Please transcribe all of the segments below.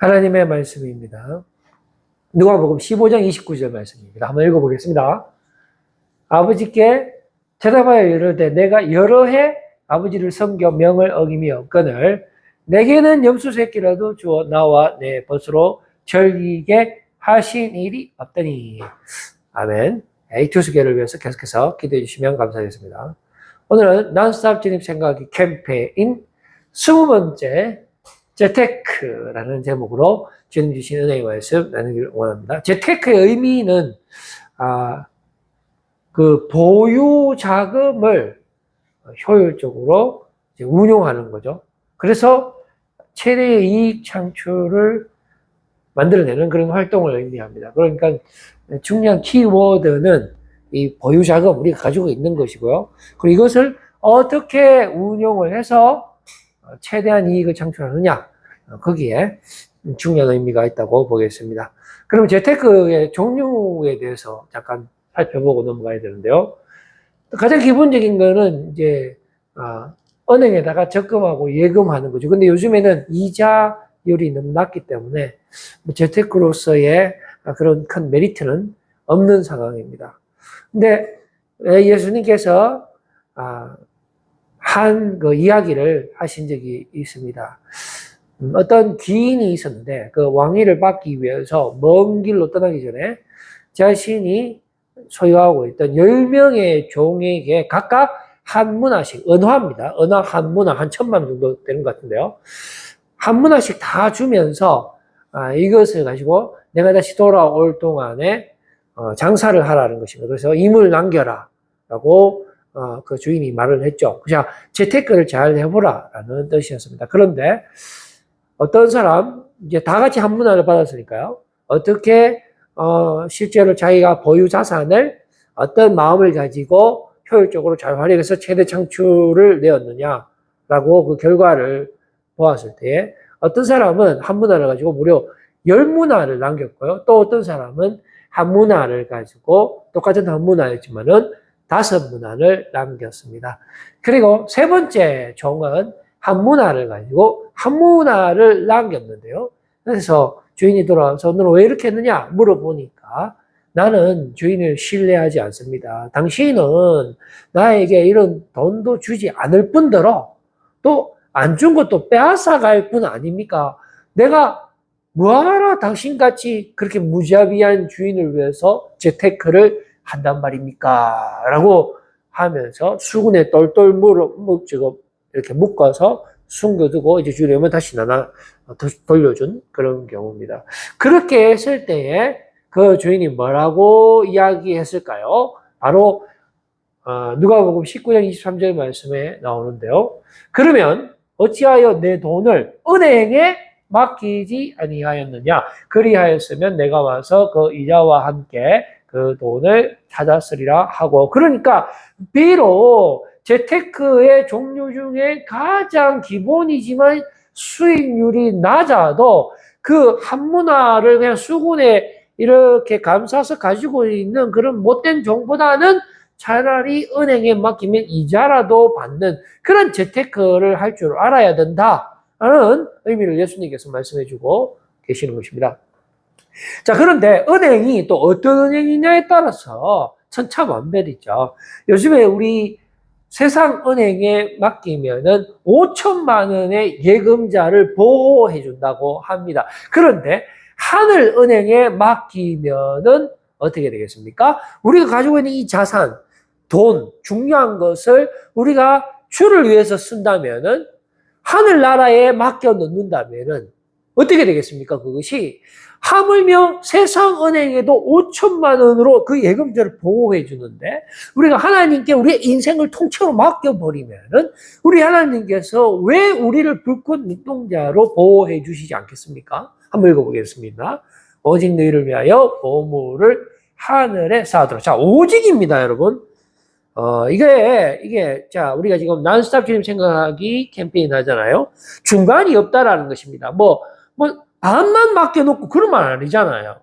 하나님의 말씀입니다. 누가복음 15장 29절 말씀입니다. 한번 읽어보겠습니다. 아버지께 대답하여 이르되 내가 여러 해 아버지를 섬겨 명을 어김이 없거늘 내게는 염소 새끼라도 주어 나와 내 벗으로 즐기게 하신 일이 없더니. 아멘. 이 투수계를 위해서 계속해서 기도해 주시면 감사하겠습니다. 오늘은 non-stop 진입 생각하기 캠페인 20번째 재테크라는 제목으로 주님 주신 은혜의 말씀 나누기를 원합니다. 재테크의 의미는 그 보유 자금을 효율적으로 이제 운용하는 거죠. 그래서 최대의 이익 창출을 만들어내는 그런 활동을 의미합니다. 그러니까 중요한 키워드는 이 보유 자금, 우리가 가지고 있는 것이고요. 그리고 이것을 어떻게 운용을 해서 최대한 이익을 창출하느냐, 거기에 중요한 의미가 있다고 보겠습니다. 그럼 재테크의 종류에 대해서 잠깐 살펴보고 넘어가야 되는데요. 가장 기본적인 거는 이제 은행에다가 적금하고 예금하는 거죠. 근데 요즘에는 이자율이 너무 낮기 때문에 재테크로서의 그런 큰 메리트는 없는 상황입니다. 근데 예수님께서 한 그 이야기를 하신 적이 있습니다. 어떤 귀인이 있었는데 그 왕위를 받기 위해서 먼 길로 떠나기 전에 자신이 소유하고 있던 10명의 종에게 각각 한 문화씩, 은화입니다. 은화 한 문화, 한 1,000만 원 정도 되는 것 같은데요. 한 문화씩 다 주면서 이것을 가지고 내가 다시 돌아올 동안에 장사를 하라는 것입니다. 그래서 임을 남겨라 라고 그 주인이 말을 했죠. 그냥 재테크를 잘 해보라 라는 뜻이었습니다. 그런데 어떤 사람, 이제 다 같이 한 문화를 받았으니까요. 어떻게 실제로 자기가 보유 자산을 어떤 마음을 가지고 효율적으로 잘 활용해서 최대 창출을 내었느냐라고 그 결과를 보았을 때 어떤 사람은 한 문화를 가지고 무려 10문화를 남겼고요. 또 어떤 사람은 한 문화를 가지고 똑같은 한 문화였지만은 5문화를 남겼습니다. 그리고 세 번째 종은 한 문화를 가지고 한 문화를 남겼는데요. 그래서 주인이 돌아와서 너는 왜 이렇게 했느냐 물어보니까 나는 주인을 신뢰하지 않습니다. 당신은 나에게 이런 돈도 주지 않을 뿐더러 또 안 준 것도 빼앗아 갈 뿐 아닙니까? 내가 뭐하러 당신같이 그렇게 무자비한 주인을 위해서 재테크를 한단 말입니까? 라고 하면서 수군에 똘똘 이렇게 묶어서 숨겨두고 이제 주려면 다시 돌려준 그런 경우입니다. 그렇게 했을 때에 그 주인이 뭐라고 이야기했을까요? 바로 누가복음 19장 23절 말씀에 나오는데요. 그러면 어찌하여 내 돈을 은행에 맡기지 아니하였느냐? 그리하였으면 내가 와서 그 이자와 함께 그 돈을 찾았으리라 하고. 그러니까 비록 재테크의 종류 중에 가장 기본이지만 수익률이 낮아도 그 한 문화를 그냥 수군에 이렇게 감싸서 가지고 있는 그런 못된 종보다는 차라리 은행에 맡기면 이자라도 받는 그런 재테크를 할 줄 알아야 된다라는 의미를 예수님께서 말씀해 주고 계시는 것입니다. 자, 그런데 은행이 또 어떤 은행이냐에 따라서 천차만별이죠. 요즘에 우리 세상 은행에 맡기면은 5천만 원의 예금자를 보호해 준다고 합니다. 그런데 하늘 은행에 맡기면은 어떻게 되겠습니까? 우리가 가지고 있는 이 자산, 돈, 중요한 것을 우리가 주를 위해서 쓴다면은 하늘나라에 맡겨 놓는다면은 어떻게 되겠습니까? 그것이 하물며 세상 은행에도 5천만 원으로 그 예금자를 보호해 주는데 우리가 하나님께 우리의 인생을 통째로 맡겨버리면은 우리 하나님께서 왜 우리를 불꽃 눈동자로 보호해 주시지 않겠습니까? 한번 읽어보겠습니다. 오직 너희를 위하여 보물을 하늘에 쌓아두라. 자, 오직입니다, 여러분. 자, 우리가 지금 non-stop 주님 생각하기 캠페인 하잖아요. 중간이 없다라는 것입니다. 반만 맡겨놓고 그런 말 아니잖아요.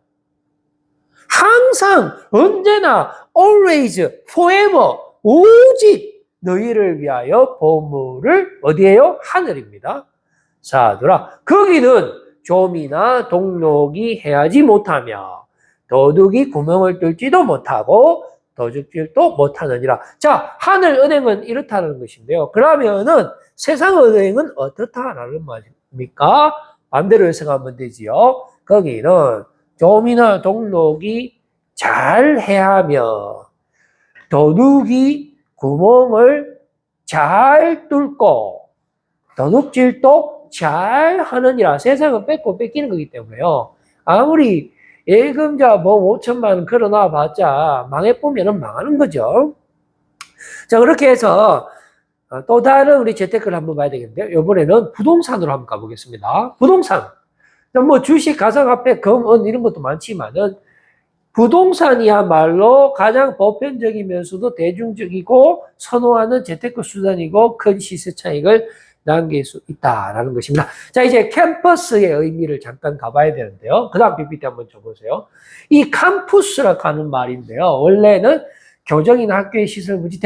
항상, 언제나, always, forever, 오직 너희를 위하여 보물을 어디에요? 하늘입니다. 쌓아두라. 거기는 좀이나 동록이 해야지 못하며 도둑이 구멍을 뚫지도 못하고 도둑질도 못하느니라. 자, 하늘은행은 이렇다는 것인데요. 그러면은 세상은행은 어떻다라는 말입니까? 반대로 해석하면 되지요. 거기는 좀이나 동록이 잘 해하며 도둑이 구멍을 잘 뚫고 도둑질도 잘 하느니라. 세상은 뺏고 뺏기는 거기 때문에요. 아무리 예금자 뭐 5천만 원 걸어놔 봤자 망해보면은 망하는 거죠. 자, 그렇게 해서 또 다른 우리 재테크를 한번 봐야 되겠는데요. 이번에는 부동산으로 한번 가보겠습니다. 부동산. 뭐 주식, 가상화폐, 금은 이런 것도 많지만은 부동산이야말로 가장 보편적이면서도 대중적이고 선호하는 재테크 수단이고 큰 시세 차익을 남길 수 있다라는 것입니다. 자, 이제 캠퍼스의 의미를 잠깐 가봐야 되는데요. 그 다음 PPT 한번 줘보세요. 이 캠퍼스라고 하는 말인데요. 원래는 교정이나 학교의 시설 부지,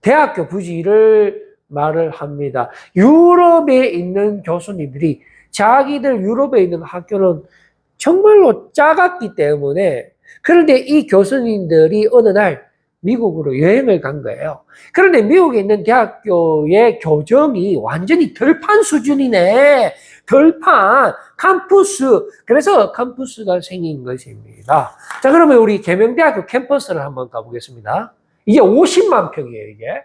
대학교 부지를 말을 합니다. 유럽에 있는 교수님들이 자기들 유럽에 있는 학교는 정말로 작았기 때문에 그런데 이 교수님들이 어느 날 미국으로 여행을 간 거예요. 그런데 미국에 있는 대학교의 교정이 완전히 덜판 수준이네. 덜판, 캠퍼스. 그래서 캠퍼스가 생긴 것입니다. 자, 그러면 우리 계명대학교 캠퍼스를 한번 가보겠습니다. 이게 50만 평이에요, 이게.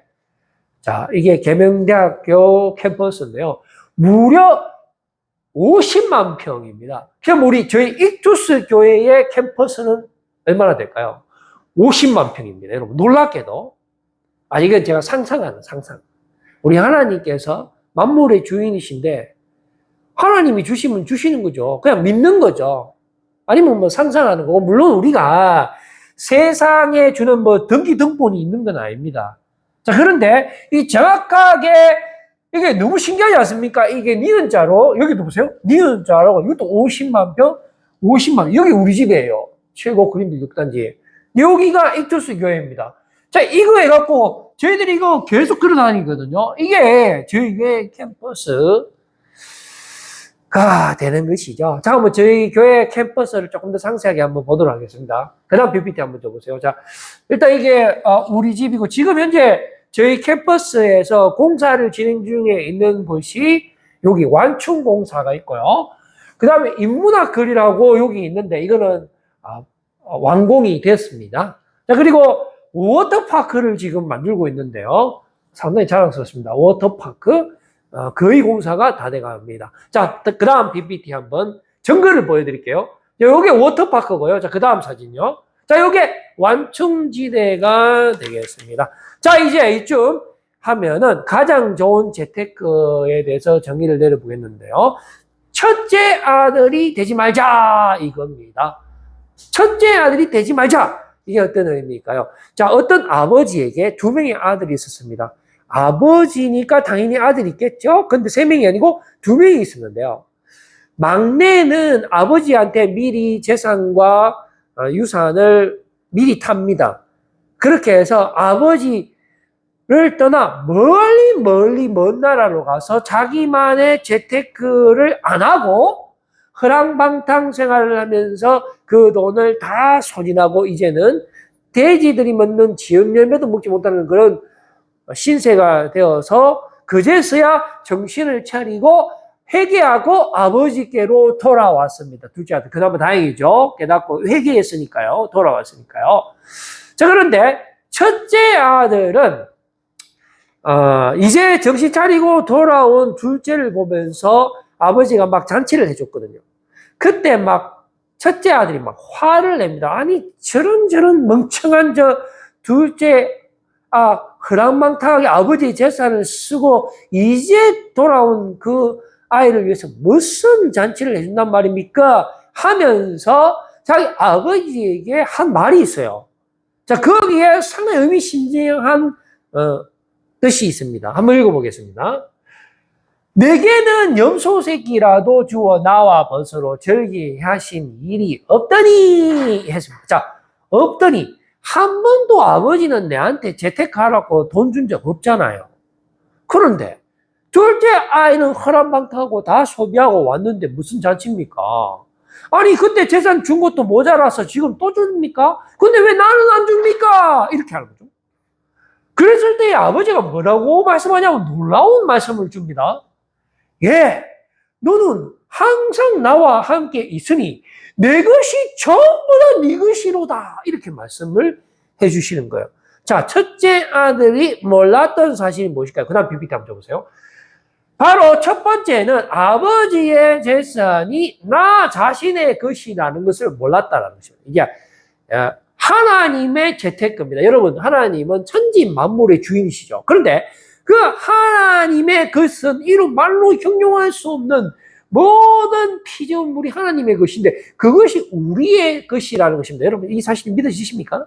자, 이게 계명대학교 캠퍼스인데요. 무려 50만 평입니다. 그럼 저희 익투스 교회의 캠퍼스는 얼마나 될까요? 50만 평입니다. 여러분, 놀랍게도. 이건 제가 상상. 우리 하나님께서 만물의 주인이신데, 하나님이 주시면 주시는 거죠. 그냥 믿는 거죠. 아니면 뭐 상상하는 거고, 물론 우리가 세상에 주는 뭐 등기등본이 있는 건 아닙니다. 자, 그런데 이 정확하게 이게 너무 신기하지 않습니까? 이게 니은자로, 여기도 보세요. 니은자로, 이것도 50만 평, 50만, 여기 우리 집이에요. 최고 그린빌 6단지. 여기가 익투스 교회입니다. 자, 이거 해갖고, 저희들이 이거 계속 걸어다니거든요. 이게 저희 교회 캠퍼스가 되는 것이죠. 자, 한번 저희 교회 캠퍼스를 조금 더 상세하게 한번 보도록 하겠습니다. 그 다음 PPT 한번 줘보세요. 자, 일단 이게 우리 집이고, 지금 현재 저희 캠퍼스에서 공사를 진행 중에 있는 곳이 여기 완충공사가 있고요. 그 다음에 인문학거리라고 여기 있는데 이거는 완공이 됐습니다. 자, 그리고 워터파크를 지금 만들고 있는데요. 상당히 자랑스럽습니다. 워터파크 거의 공사가 다 돼갑니다. 자, 그 다음 PPT 한번 정글을 보여드릴게요. 여기 워터파크고요. 자, 그 다음 사진요. 자, 요게 완충지대가 되겠습니다. 자, 이제 이쯤 하면은 가장 좋은 재테크에 대해서 정의를 내려보겠는데요. 첫째 아들이 되지 말자, 이겁니다. 첫째 아들이 되지 말자. 이게 어떤 의미일까요? 자, 어떤 아버지에게 2명의 아들이 있었습니다. 아버지니까 당연히 아들이 있겠죠? 근데 3명이 아니고 2명이 있었는데요. 막내는 아버지한테 미리 재산과 유산을 미리 탑니다. 그렇게 해서 아버지를 떠나 멀리 먼 나라로 가서 자기만의 재테크를 안 하고 허랑방탕 생활을 하면서 그 돈을 다 소진하고 이제는 돼지들이 먹는 지은 열매도 먹지 못하는 그런 신세가 되어서 그제서야 정신을 차리고 회개하고 아버지께로 돌아왔습니다. 둘째 아들. 그나마 다행이죠. 깨닫고 회개했으니까요. 돌아왔으니까요. 자, 그런데 첫째 아들은 이제 정신 차리고 돌아온 둘째를 보면서 아버지가 막 잔치를 해줬거든요. 그때 막 첫째 아들이 막 화를 냅니다. 아니, 저런 멍청한 둘째, 허랑방탕하게 아버지의 재산을 쓰고 이제 돌아온 그 아이를 위해서 무슨 잔치를 해준단 말입니까? 하면서 자기 아버지에게 한 말이 있어요. 자, 거기에 상당히 의미심장한 뜻이 있습니다. 한번 읽어보겠습니다. 내게는 염소 새끼라도 주어 나와 벗으로 절기하신 일이 없더니 했습니다. 자, 없더니 한 번도 아버지는 내한테 재테크하라고 돈 준 적 없잖아요. 그런데 둘째 아이는 허랑방탕하고 다 소비하고 왔는데 무슨 잔치입니까? 아니 그때 재산 준 것도 모자라서 지금 또 줍니까? 근데 왜 나는 안 줍니까? 이렇게 하는 거죠. 그랬을 때 아버지가 뭐라고 말씀하냐면 놀라운 말씀을 줍니다. 예, 너는 항상 나와 함께 있으니 내 것이 전부 다 네 것이로다. 이렇게 말씀을 해주시는 거예요. 자, 첫째 아들이 몰랐던 사실이 무엇일까요? 그 다음 PPT 한번 줘보세요. 바로 첫 번째는 아버지의 재산이 나 자신의 것이라는 것을 몰랐다라는 것입니다. 이게 하나님의 재테크입니다. 여러분, 하나님은 천지 만물의 주인이시죠. 그런데 그 하나님의 것은 이루 말로 형용할 수 없는 모든 피조물이 하나님의 것인데 그것이 우리의 것이라는 것입니다. 여러분, 이 사실 믿어지십니까?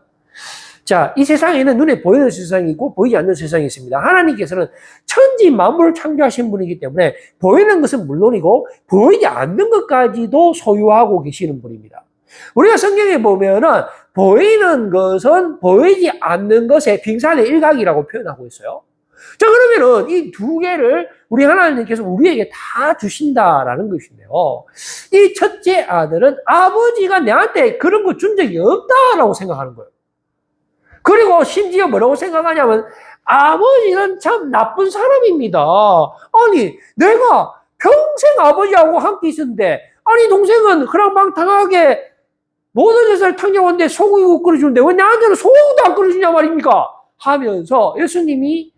자, 이 세상에는 눈에 보이는 세상이 있고 보이지 않는 세상이 있습니다. 하나님께서는 천지 만물을 창조하신 분이기 때문에 보이는 것은 물론이고 보이지 않는 것까지도 소유하고 계시는 분입니다. 우리가 성경에 보면은 보이는 것은 보이지 않는 것의 빙산의 일각이라고 표현하고 있어요. 자, 그러면은 이 두 개를 우리 하나님께서 우리에게 다 주신다라는 것인데요. 이 첫째 아들은 아버지가 내한테 그런 거 준 적이 없다라고 생각하는 거예요. 그리고 심지어 뭐라고 생각하냐면 아버지는 참 나쁜 사람입니다. 아니 내가 평생 아버지하고 함께 있었는데 아니 동생은 허랑방탕하게 모든 재산을 탕정하는데 소고기 끓여주는데 왜 나한테는 소고기도 안 끓여주냐 말입니까? 하면서 예수님이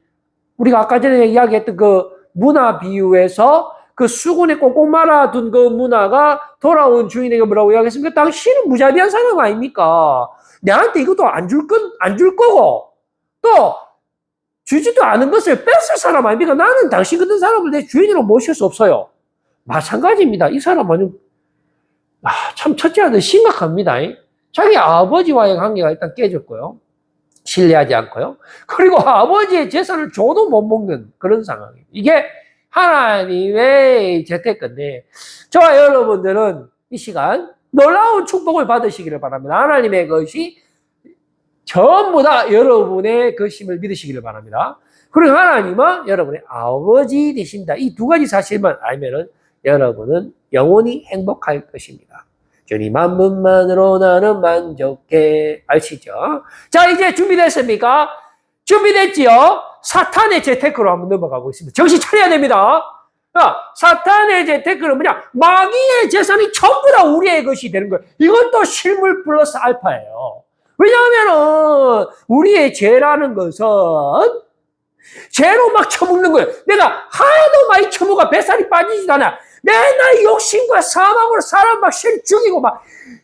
우리가 아까 전에 이야기했던 그 문화 비유에서 그 수군에 꽁꽁 말아둔 그 문화가 돌아온 주인에게 뭐라고 이야기했습니까? 당신은 무자비한 사람 아닙니까? 내한테 이것도 안 줄 거고, 또, 주지도 않은 것을 뺏을 사람 아닙니까? 나는 당신 같은 사람을 내 주인으로 모실 수 없어요. 마찬가지입니다. 이 사람은, 참, 첫째 아들 심각합니다. 자기 아버지와의 관계가 일단 깨졌고요. 신뢰하지 않고요. 그리고 아버지의 재산을 줘도 못 먹는 그런 상황이에요. 이게 하나님의 재테크인데, 저와 여러분들은 이 시간, 놀라운 축복을 받으시기를 바랍니다. 하나님의 것이 전부 다 여러분의 것임을 믿으시기를 바랍니다. 그리고 하나님은 여러분의 아버지 되신다. 이 두 가지 사실만 알면은 여러분은 영원히 행복할 것입니다. 주님 한 분만으로 나는 만족해. 아시죠? 자, 이제 준비됐습니까? 준비됐지요? 사탄의 재테크로 한번 넘어가 보겠습니다. 정신 차려야 됩니다. 사탄의 재테크는 뭐냐? 마귀의 재산이 전부 다 우리의 것이 되는 거예요. 이것도 실물 플러스 알파예요. 왜냐하면 우리의 죄라는 것은 죄로 막 처먹는 거예요. 내가 하도 많이 처먹어 뱃살이 빠지지도 않아. 맨날 욕심과 사망으로 사람 막 죽이고 막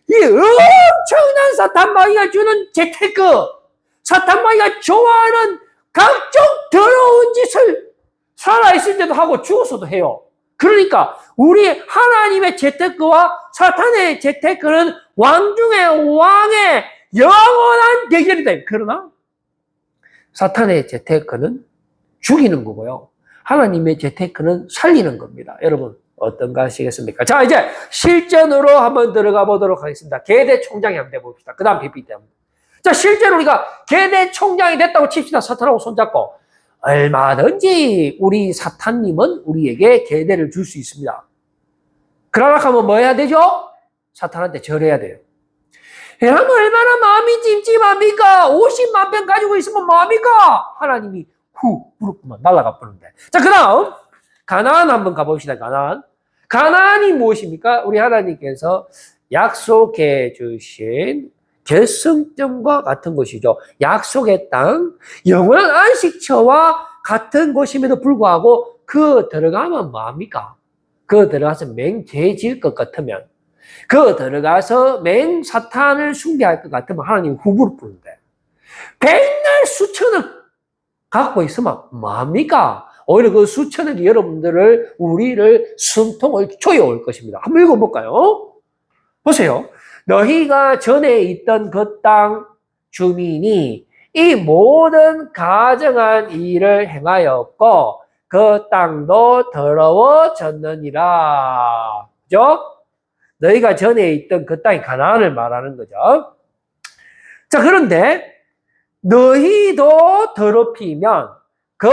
이 엄청난 사탄 마귀가 주는 재테크, 사탄 마귀가 좋아하는 각종 더러운 짓을 살아있을 때도 하고 죽어서도 해요. 그러니까 우리 하나님의 재테크와 사탄의 재테크는 왕 중에 왕의 영원한 대결이다. 그러나 사탄의 재테크는 죽이는 거고요. 하나님의 재테크는 살리는 겁니다. 여러분 어떤가 하시겠습니까? 자, 이제 실전으로 한번 들어가 보도록 하겠습니다. 계대 총장이 한번 돼봅시다. 그 다음 PPT 한번. 자, 실제로 우리가 계대 총장이 됐다고 칩시다. 사탄하고 손잡고. 얼마든지 우리 사탄님은 우리에게 계대를 줄 수 있습니다. 그러나 하면 뭐 해야 되죠? 사탄한테 절해야 돼요. 그러면 얼마나 마음이 찜찜합니까? 50만 평 가지고 있으면 뭐합니까? 하나님이 무릎만 날아가 버는데. 자, 그 다음 가나안 한번 가봅시다. 가나안이 무엇입니까? 우리 하나님께서 약속해 주신 결승점과 같은 곳이죠. 약속의 땅, 영원한 안식처와 같은 곳임에도 불구하고 그 들어가면 뭐합니까? 그 들어가서 맹죄 지을 것 같으면, 그 들어가서 맹 사탄을 숭배할 것 같으면 하나님 후불을 부른대. 백날 수천을 갖고 있으면 뭐합니까? 오히려 그 수천억이 여러분들을, 우리를 숨통을 조여올 것입니다. 한번 읽어볼까요? 보세요. 너희가 전에 있던 그 땅 주민이 이 모든 가증한 일을 행하였고 그 땅도 더러워졌느니라. 그죠? 너희가 전에 있던 그 땅이 가나안을 말하는 거죠. 자, 그런데 너희도 더럽히면 그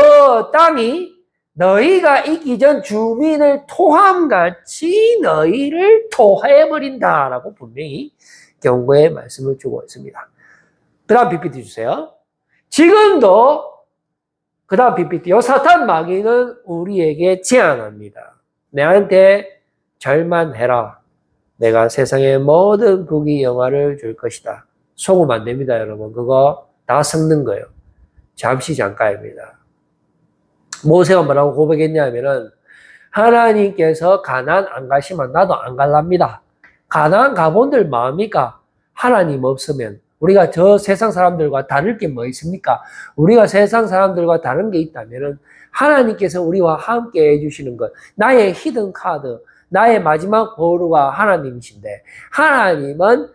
땅이 너희가 있기 전 주민을 토함같이 너희를 토해버린다라고 분명히 경고의 말씀을 주고 있습니다. 그 다음 PPT 주세요. 지금도 그 다음 PPT, 요 사탄 마귀는 우리에게 제안합니다. 내한테 절만 해라. 내가 세상의 모든 부귀 영화를 줄 것이다. 속으면 안 됩니다, 여러분. 그거 다 섞는 거예요. 잠시 잠깐입니다. 모세가 뭐라고 고백했냐면은 하나님께서 가나안 안 가시면 나도 안 갈랍니다. 가나안 가본들 마음이니까 하나님 없으면 우리가 저 세상 사람들과 다를 게 뭐 있습니까? 우리가 세상 사람들과 다른 게 있다면은 하나님께서 우리와 함께 해주시는 것, 나의 히든 카드, 나의 마지막 보루가 하나님이신데, 하나님은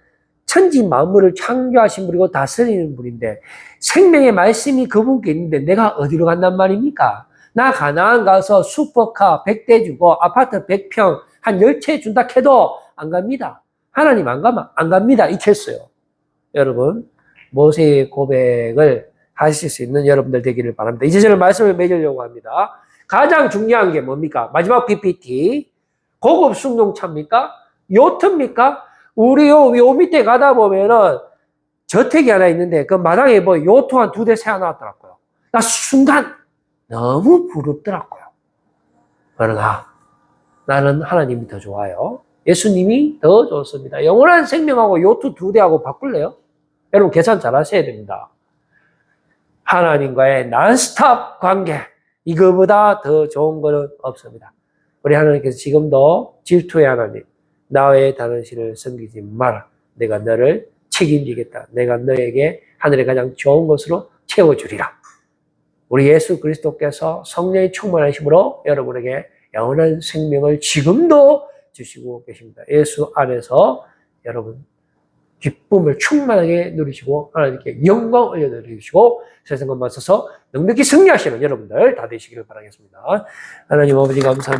천지 만물을 창조하신 분이고 다스리는 분인데, 생명의 말씀이 그분께 있는데 내가 어디로 간단 말입니까? 나 가나안 가서 슈퍼카 100대 주고 아파트 100평 한 10채 준다 해도 안 갑니다. 하나님 안 가면 안 갑니다. 이랬어요. 여러분, 모세의 고백을 하실 수 있는 여러분들 되기를 바랍니다. 이제 저는 말씀을 맺으려고 합니다. 가장 중요한 게 뭡니까? 마지막 PPT. 고급 승용차입니까? 요트입니까? 우리 요 밑에 가다 보면은 저택이 하나 있는데 그 마당에 뭐 요트 한 2대 세워놨더라고요. 나 순간 너무 부럽더라고요. 그러나 나는 하나님이 더 좋아요. 예수님이 더 좋습니다. 영원한 생명하고 요트 2대하고 바꿀래요? 여러분 계산 잘 하셔야 됩니다. 하나님과의 난스톱 관계, 이거보다 더 좋은 것은 없습니다. 우리 하나님께서 지금도 질투의 하나님, 나 외에 다른 신을 섬기지 마라. 내가 너를 책임지겠다. 내가 너에게 하늘의 가장 좋은 것으로 채워주리라. 우리 예수 그리스도께서 성령의 충만하심으로 여러분에게 영원한 생명을 지금도 주시고 계십니다. 예수 안에서 여러분 기쁨을 충만하게 누리시고 하나님께 영광 올려드리시고 세상 것만 써서 넉넉히 승리하시는 여러분들 다 되시기를 바라겠습니다. 하나님 아버지 감사합니다.